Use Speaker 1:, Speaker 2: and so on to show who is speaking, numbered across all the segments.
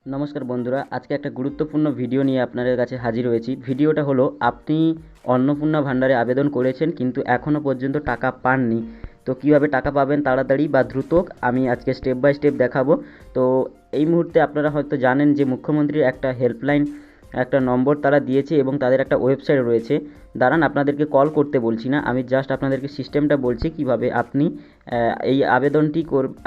Speaker 1: নমস্কার বন্ধুরা, আজকে একটা গুরুত্বপূর্ণ ভিডিও নিয়ে আপনাদের কাছে হাজির হয়েছি। ভিডিওটা হলো, আপনি অন্নপূর্ণা ভাণ্ডারে আবেদন করেছেন কিন্তু এখনও পর্যন্ত টাকা পাননি। তো কীভাবে টাকা পাবেন তাড়াতাড়ি বা দ্রুত, আমি আজকে স্টেপ বাই স্টেপ দেখাবো। তো এই মুহূর্তে আপনারা হয়তো জানেন যে মুখ্যমন্ত্রীর একটা হেল্পলাইন, একটা নম্বর তারা দিয়েছে এবং তাদের একটা ওয়েবসাইট রয়েছে। দাঁড়ান, আপনাদেরকে কল করতে বলছি না, আমি জাস্ট আপনাদেরকে সিস্টেমটা বলছি কিভাবে আপনি এই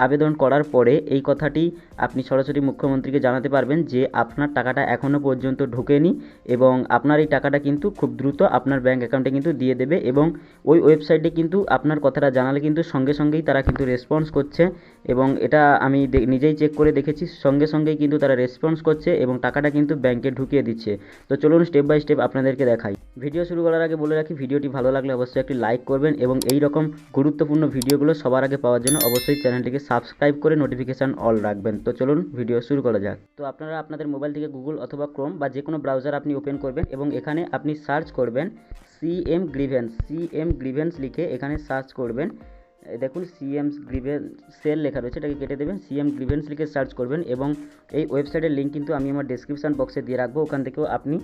Speaker 1: আবেদন করার পরে এই কথাটি আপনি সরাসরি মুখ্যমন্ত্রীকে জানাতে পারবেন যে আপনার টাকাটা এখনও পর্যন্ত ঢোকেনি এবং আপনার এই টাকাটা কিন্তু খুব দ্রুত আপনার ব্যাঙ্ক অ্যাকাউন্টে কিন্তু দিয়ে দেবে। এবং ওই ওয়েবসাইটে কিন্তু আপনার কথাটা জানালে কিন্তু সঙ্গে সঙ্গেই তারা কিন্তু রেসপন্স করছে এবং এটা আমি নিজেই চেক করে দেখেছি, সঙ্গে সঙ্গেই কিন্তু তারা রেসপন্স করছে এবং টাকাটা কিন্তু ব্যাঙ্কে ঢুকিয়ে দিচ্ছে। তো চলুন স্টেপ বাই স্টেপ আপনাদেরকে দেখাই। ভিডিও শুরু করার আগে বলে রাখি, ভিডিওটি ভালো লাগলে অবশ্যই একটি লাইক করবেন এবং এই রকম গুরুত্বপূর্ণ ভিডিওগুলো সবার আগে পাওয়ার জন্য অবশ্যই চ্যানেলটিকে সাবস্ক্রাইব করে নোটিফিকেশান অল রাখবেন। তো চলুন ভিডিও শুরু করা যাক। তো আপনারা আপনাদের মোবাইল থেকে গুগল অথবা ক্রোম বা যে কোনো ব্রাউজার আপনি ওপেন করবেন এবং এখানে আপনি সার্চ করবেন সিএম গ্রিভেন্স লিখে এখানে সার্চ করবেন। দেখুন সিএম গ্রিভেন্স সেল লেখা রয়েছে, এটাকে কেটে দেবেন, সিএম গ্রিভেন্স লিখে সার্চ করবেন এবং এই ওয়েবসাইটের লিঙ্ক কিন্তু আমি আমার ডেসক্রিপশন বক্সে দিয়ে রাখবো, ওখান থেকেও আপনি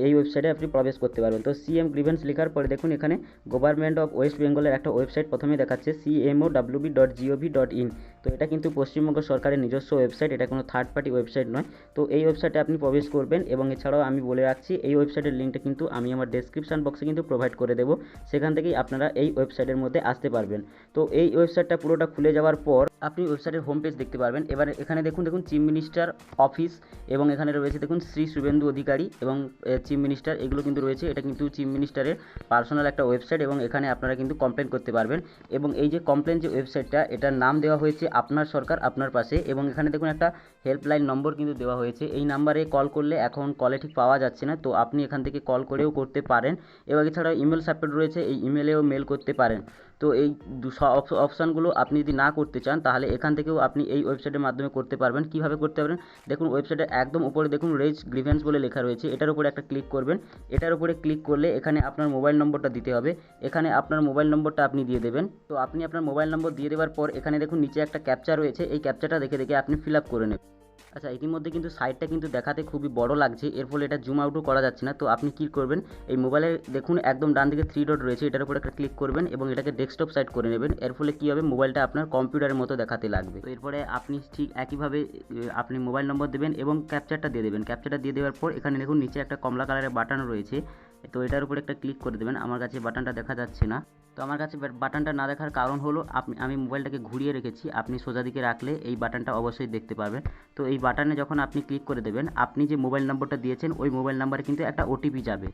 Speaker 1: এই ওয়েবসাইটে আপনি প্রবেশ করতে পারবেন। তো সিএম গ্রিভেন্স লেখার পরে দেখুন এখানে গভর্নমেন্ট অফ ওয়েস্ট বেঙ্গলের একটা ওয়েবসাইট প্রথমে দেখাচ্ছে cmowb.gov.in। তো এটা কিন্তু পশ্চিমবঙ্গ সরকারের নিজস্ব ওয়েবসাইট, এটা কোনো থার্ড পার্টি ওয়েবসাইট নয়। তো এই ওয়েবসাইটে আপনি প্রবেশ করবেন এবং এছাড়াও আমি বলে রাখছি এই ওয়েবসাইটের লিঙ্কটা কিন্তু আমি আমার ডেসক্রিপশন বক্সে কিন্তু প্রোভাইড করে দেবো, সেখান থেকেই আপনারা এই ওয়েবসাইটের মধ্যে আসতে পারবেন। তো এই ওয়েবসাইটটা পুরোটা খুলে যাওয়ার পর আপনি ওয়েবসাইটের হোম পেজ দেখতে পারবেন। এবার এখানে দেখুন চিফ মিনিস্টার অফিস এবং এখানে রয়েছে দেখুন শ্রী শুভেন্দু অধিকারী এবং চিফ মিনিস্টার, এগুলো কিন্তু রয়েছে। এটা কিন্তু চিফ মিনিস্টারের পার্সোনাল একটা ওয়েবসাইট এবং এখানে আপনারা কিন্তু কমপ্লেন করতে পারবেন। এবং এই যে কমপ্লেন যে ওয়েবসাইটটা, এটার নাম দেওয়া হয়েছে আপনার সরকার আপনার পাশে এবং এখানে দেখুন একটা হেল্পলাইন নম্বর কিন্তু দেওয়া হয়েছে। এই নাম্বারে কল করলে এখন কলে ঠিক পাওয়া যাচ্ছে না, তো আপনি এখান থেকে কল করেও করতে পারেন। এবং এছাড়াও ইমেল সাপোর্ট রয়েছে, এই ইমেলেও মেল করতে পারেন। তো এই অপশানগুলো আপনি যদি না করতে চান তাহলে এখান থেকেও আপনি এই ওয়েবসাইটের মাধ্যমে করতে পারবেন। কীভাবে করতে পারবেন দেখুন, ওয়েবসাইটের একদম উপরে দেখুন রেজ গ্রিভেন্স বলে লেখা রয়েছে, এটার উপরে একটা ক্লিক করবেন। এটার উপরে ক্লিক করলে এখানে আপনার মোবাইল নম্বরটা দিতে হবে, এখানে আপনার মোবাইল নম্বরটা আপনি দিয়ে দেবেন। তো আপনি আপনার মোবাইল নম্বর দিয়ে দেওয়ার পর এখানে দেখুন নিচে একটা ক্যাপচা রয়েছে, এই ক্যাপচাটা দেখে দেখে আপনি ফিল আপ করে নেবেন। আচ্ছা, ইতিমধ্যে কিন্তু সাইটটা কিন্তু দেখাতে খুবই বড় লাগছে, এর ফলে এটা জুম আউটও করা যাচ্ছে না। তো আপনি কী করবেন, এই মোবাইলে দেখুন একদম ডান দিকে 3 ডট রয়েছে, এটার উপরে একটা ক্লিক করবেন এবং এটাকে ডেস্কটপ সাইট করে নেবেন। এর ফলে কী হবে, মোবাইলটা আপনার কম্পিউটারের মতো দেখাতে লাগবে। তো এরপরে আপনি ঠিক একইভাবে আপনি মোবাইল নম্বর দেবেন এবং ক্যাপচারটা দিয়ে দেবেন। ক্যাপচারটা দিয়ে দেওয়ার পর এখানে দেখুন নিচে একটা কমলা কালারের বাটন রয়েছে, তো এটার উপরে একটা ক্লিক করে দেবেন। আমার কাছে বাটনটা দেখা যাচ্ছে না, তো আমার কাছে বাটনটা না দেখার কারণ হলো আমি মোবাইলটাকে ঘুরিয়ে রেখেছি, আপনি সোজা দিকে রাখলে এই বাটনটা অবশ্যই দেখতে পাবেন। তো এই বাটনে যখন আপনি ক্লিক করে দেবেন, আপনি যে মোবাইল নম্বরটা দিয়েছেন ওই মোবাইল নাম্বারে কিন্তু একটা ওটিপি যাবে।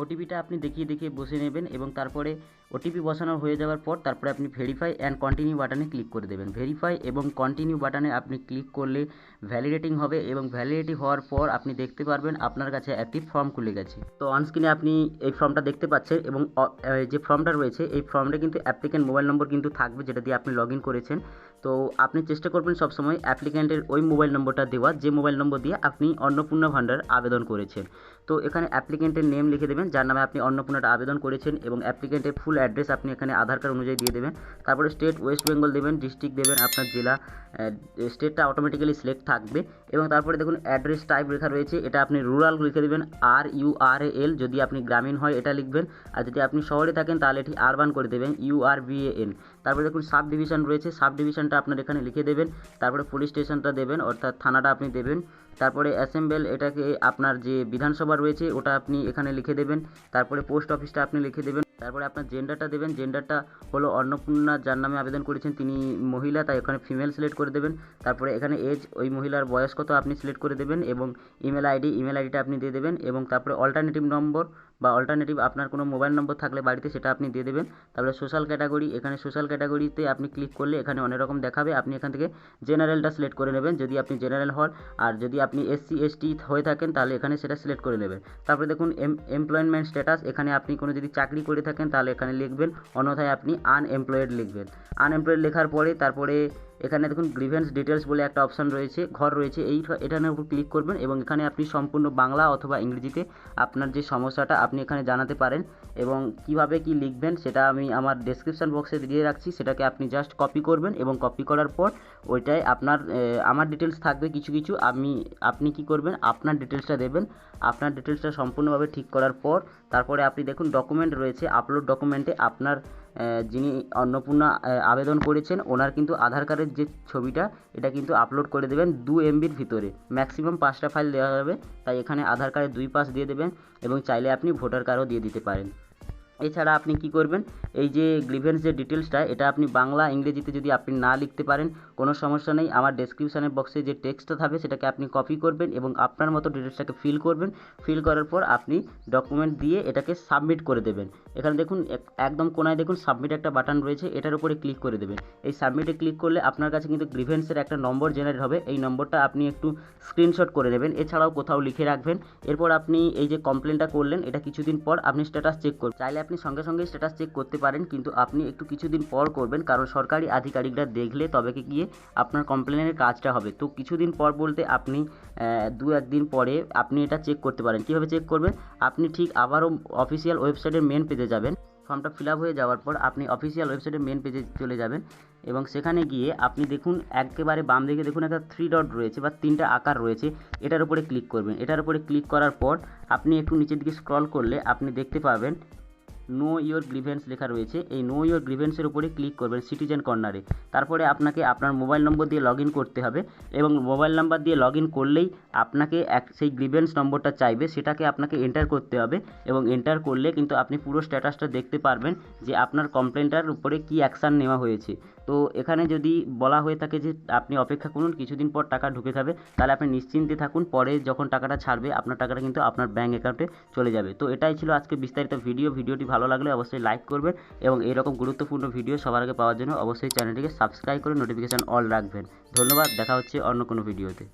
Speaker 1: ওটিপিটা আপনি দেখিয়ে দেখিয়ে বসে নেবেন এবং তারপরে ওটিপি বসানো হয়ে যাওয়ার পর তারপরে আপনি ভেরিফাই অ্যান্ড কন্টিনিউ বাটনে ক্লিক করে দেবেন। ভেরিফাই এবং কন্টিনিউ বাটনে আপনি ক্লিক করলে ভ্যালিডেটিং হবে এবং ভ্যালিডিটি হওয়ার পর আপনি দেখতে পারবেন আপনার কাছে একটি ফর্ম খুলে গেছে। তো অনস্ক্রিনে আপনি এই ফর্মটা দেখতে পাচ্ছেন এবং যে ফর্মটা রয়েছে এই ফর্মটা কিন্তু অ্যাপ্লিক্যান্ট মোবাইল নম্বর কিন্তু থাকবে, যেটা দিয়ে আপনি লগ ইন করেছেন। তো আপনি চেষ্টা করবেন সবসময় অ্যাপ্লিক্যান্টের ওই মোবাইল নম্বরটা দেওয়া যে মোবাইল নম্বর দিয়ে আপনি অন্নপূর্ণা ভাণ্ডার আবেদন করেছেন। তো এখানে অ্যাপ্লিক্যান্টের নেম লিখে দেবেন যার নামে আপনি অন্নপূর্ণাটা আবেদন করেছেন এবং অ্যাপ্লিক্যান্টের ফুল অ্যাড্রেস আপনি এখানে আধার কার্ড অনুযায়ী দিয়ে দেবেন। তারপরে স্টেট ওয়েস্ট বেঙ্গল দেবেন, ডিস্ট্রিক্ট দেবেন আপনার জেলা, স্টেটটা অটোমেটিক্যালি সিলেক্ট থাকবে। এবং তারপরে দেখুন অ্যাড্রেস টাইপ লেখা রয়েছে, এটা আপনি রুরাল লিখে দেবেন, RURAL, যদি আপনি গ্রামীণ হয় এটা লিখবেন, আর যদি আপনি শহরে থাকেন তাহলে এটি আরবান করে দেবেন, URBAN। তারপরে দেখুন সাব ডিভিশন রয়েছে, সাব ডিভিশনটা আপনার এখানে লিখে দেবেন। তারপরে পুলিশ স্টেশনটা দেবেন অর্থাৎ থানাটা আপনি দেবেন। তারপরে অ্যাসেম্বল, এটাকে আপনার যে বিধানসভা রয়েছে ওটা আপনি এখানে লিখে দেবেন। তারপরে পোস্ট অফিসটা আপনি লিখে দেবেন। তারপরে আপনার জেন্ডারটা দেবেন, জেন্ডারটা হলো অন্নপূর্ণা যার নামে আবেদন করেছেন তিনি মহিলা, তাই এখানে ফিমেল সিলেক্ট করে দেবেন। তারপরে এখানে এজ, ওই মহিলার বয়স কত আপনি সিলেক্ট করে দেবেন এবং ইমেল আইডিটা আপনি দিয়ে দেবেন। এবং তারপরে অল্টারনেটিভ নম্বর বা অল্টারনেটিভ আপনার কোনো মোবাইল নম্বর থাকলে বাড়িতে সেটা আপনি দিয়ে দেবেন। তারপরে সোশ্যাল ক্যাটাগরি, এখানে সোশ্যাল ক্যাটাগরিতে আপনি ক্লিক করলে এখানে অনেক রকম দেখাবে, আপনি এখান থেকে জেনারেলটা সিলেক্ট করে নেবেন যদি আপনি জেনারেল হন, আর যদি আপনি SC ST হয়ে থাকেন তাহলে এখানে সেটা সিলেক্ট করে নেবেন। তারপরে দেখুন এমপ্লয়মেন্ট স্ট্যাটাস, এখানে আপনি কোনো যদি চাকরি করে থাকেন তাহলে এখানে লিখবেন, অন্যথায় আপনি আনএমপ্লয়েড লিখবেন। আনএমপ্লয়েড লেখার পরে তারপরে এখানে দেখুন গ্রিভেন্স ডিটেলস বলে একটা অপশান রয়েছে, ঘর রয়েছে, এটার উপর ক্লিক করবেন এবং এখানে আপনি সম্পূর্ণ বাংলা অথবা ইংরেজিতে আপনার যে সমস্যাটা আপনি এখানে জানাতে পারেন এবং কিভাবে কি লিখবেন সেটা আমি আমার ডেসক্রিপশন বক্সে দিয়ে রাখছি, সেটাকে আপনি জাস্ট কপি করবেন এবং কপি করার পর ওইটায় আপনার আমার ডিটেলস থাকবে কিছু কিছু, আপনি কি করবেন, আপনার ডিটেলসটা দেবেন। আপনার ডিটেলসটা সম্পূর্ণভাবে ঠিক করার পর তারপরে আপনি দেখুন ডকুমেন্ট রয়েছে, আপলোড ডকুমেন্টে আপনার যিনি অন্নপূর্ণা আবেদন করেছেন ওনার কিন্তু আধার কার্ডের যে ছবিটা এটা কিন্তু আপলোড করে দেবেন 2 MBর ভিতরে। ম্যাক্সিমাম 5টা ফাইল দেওয়া যাবে, তাই এখানে আধার কার্ডের 2 পাশ দিয়ে দেবেন এবং চাইলে আপনি ভোটার কার্ডও দিয়ে দিতে পারেন। এছাড়া আপনি কি করবেন, এই যে গ্রিভেন্স যে ডিটেলসটা এটা আপনি বাংলা ইংরেজিতে যদি আপনি না লিখতে পারেন কোনো সমস্যা নেই, আমার ডেসক্রিপশানের বক্সে যে টেক্সটটা থাকবে সেটাকে আপনি কপি করবেন এবং আপনার মতো ডিটেলসটাকে ফিল করবেন। ফিল করার পর আপনি ডকুমেন্ট দিয়ে এটাকে সাবমিট করে দেবেন। এখানে দেখুন একদম কোনায় দেখুন সাবমিট একটা বাটন রয়েছে, এটার উপরে ক্লিক করে দেবেন। এই সাবমিটে ক্লিক করলে আপনার কাছে কিন্তু গ্রিভেন্সের একটা নম্বর জেনারেট হবে, এই নম্বরটা আপনি একটু স্ক্রিনশট করে নেবেন, এছাড়াও কোথাও লিখে রাখবেন। এরপর আপনি এই যে কমপ্লেনটা করলেন এটা কিছুদিন পর আপনি স্ট্যাটাস চেক করবেন। চাইলে আপনি সঙ্গে সঙ্গে স্ট্যাটাস চেক করতে পারেন, কিন্তু আপনি একটু কিছুদিন পর করবেন, কারণ সরকারি আধিকারিকরা দেখলে তবে গিয়ে আপনার কমপ্লেনের কাজটা হবে। তো কিছুদিন পর বলতে আপনি 2-1 দিন পরে আপনি এটা চেক করতে পারেন। কীভাবে চেক করবেন, আপনি ঠিক আবারও অফিসিয়াল ওয়েবসাইটের মেন পেজে যাবেন। ফর্মটা ফিল আপ হয়ে যাওয়ার পর আপনি অফিসিয়াল ওয়েবসাইটের মেন পেজে চলে যাবেন এবং সেখানে গিয়ে আপনি দেখুন একেবারে বাম দিকে দেখুন একটা 3 ডট রয়েছে বা 3টা আকার রয়েছে, এটার উপরে ক্লিক করবেন। এটার উপরে ক্লিক করার পর আপনি একটু নিচের দিকে স্ক্রল করলে আপনি দেখতে পাবেন নো ইয়োর গ্রিভেন্স লেখা রয়েছে, এই নো ইয়োর গ্রিভেন্সের উপরে ক্লিক করবেন সিটিজেন কর্নারে। তারপরে আপনাকে আপনার মোবাইল নম্বর দিয়ে লগ ইন করতে হবে এবং মোবাইল নাম্বার দিয়ে লগ ইন করলেই আপনাকে সেই গ্রিভেন্স নম্বরটা চাইবে, সেটাকে আপনাকে এন্টার করতে হবে এবং এন্টার করলে কিন্তু আপনি পুরো স্ট্যাটাসটা দেখতে পারবেন যে আপনার কমপ্লেনটার উপরে কী অ্যাকশান নেওয়া হয়েছে। তো এখানে যদি বলা হয়ে থাকে যে আপনি অপেক্ষা করুন কিছুদিন পর টাকা ঢুকে যাবে, তাহলে আপনি নিশ্চিন্তে থাকুন, পরে যখন টাকাটা ছাড়বে আপনার টাকাটা কিন্তু আপনার ব্যাঙ্ক অ্যাকাউন্টে চলে যাবে। তো এটাই ছিল আজকে বিস্তারিত ভিডিওটি ভালো লাগলে অবশ্যই লাইক করবেন এবং এরকম গুরুত্বপূর্ণ ভিডিও সবার আগে পাওয়ার জন্য অবশ্যই চ্যানেলটিকে সাবস্ক্রাইব করে নোটিফিকেশান অল রাখবেন। ধন্যবাদ, দেখা হচ্ছে অন্য কোনো ভিডিওতে।